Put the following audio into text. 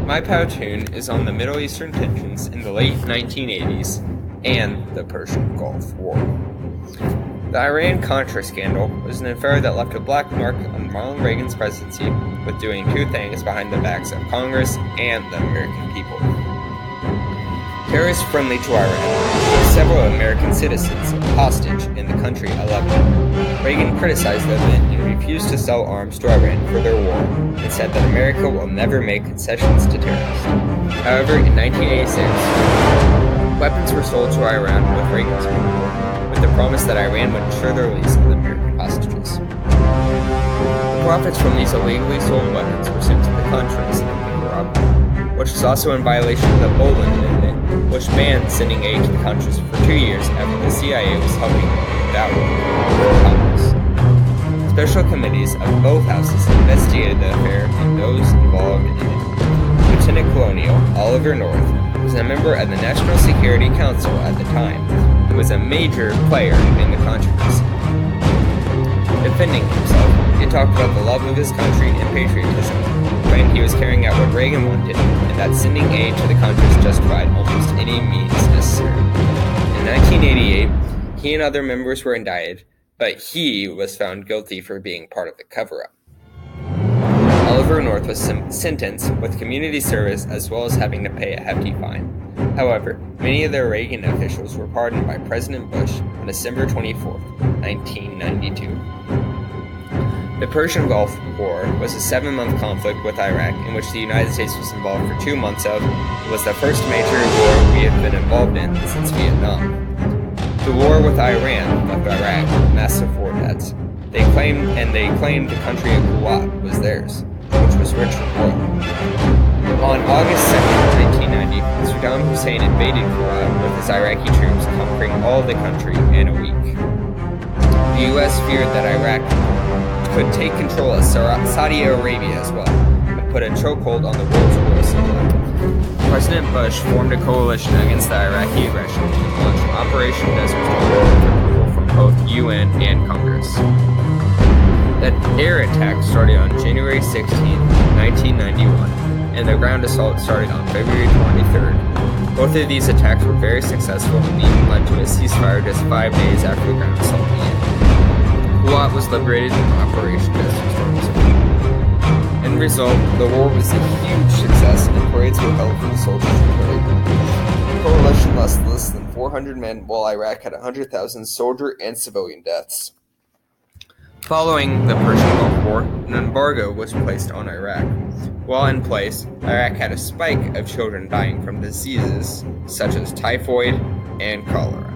My platoon is on the Middle Eastern tensions in the late 1980s and the Persian Gulf War. The Iran-Contra scandal was an affair that left a black mark on Ronald Reagan's presidency with doing two things behind the backs of Congress and the American people. Terrorists friendly to Iran took several American citizens hostage in the country of Lebanon. Reagan criticized the event and refused to sell arms to Iran for their war and said that America will never make concessions to terrorists. However, in 1986, weapons were sold to Iran with Reagan's approval, with the promise that Iran would ensure the release of the American hostages. The profits from these illegally sold weapons were sent to the Contras in Nicaragua, which was also in violation of the Boland Amendment, which banned sending aid to the Contras for 2 years after the CIA was helping them without Congress. Special committees of both houses investigated the affair and those involved in it. Lieutenant Colonial Oliver North was a member of the National Security Council at the time and was a major player in the controversy. Defending himself, he talked about the love of his country and patriotism, claimed he was carrying out what Reagan wanted, and that sending aid to the Contras justified almost any means necessary. In 1988, he and other members were indicted, but he was found guilty for being part of the cover-up. Oliver North was sentenced with community service as well as having to pay a hefty fine. However, many of the Reagan officials were pardoned by President Bush on December 24, 1992. The Persian Gulf War was a 7-month conflict with Iraq in which the United States was involved for 2 months of. It was the first major war we have been involved in since Vietnam. The war with Iran left Iraq with massive war debts. They claimed the country of Kuwait was theirs, which was rich in oil. On August 2, 1990, Saddam Hussein invaded Kuwait with his Iraqi troops, conquering all of the country in a week. The U.S. feared that Iraq could take control of Saudi Arabia as well, and put a chokehold on the world's oil supply. President Bush formed a coalition against the Iraqi aggression and launched Operation Desert Storm with approval from both UN and Congress. The air attack started on January 16, 1991, and the ground assault started on February 23rd. Both of these attacks were very successful and even led to a ceasefire just 5 days after the ground assault began. Kuwait was liberated in Operation Desert Storm. In the result, the war was a huge success and parades were held for the soldiers returning. The coalition lost less than 400 men, while Iraq had 100,000 soldier and civilian deaths. Following the Persian Gulf War, an embargo was placed on Iraq. While in place, Iraq had a spike of children dying from diseases such as typhoid and cholera.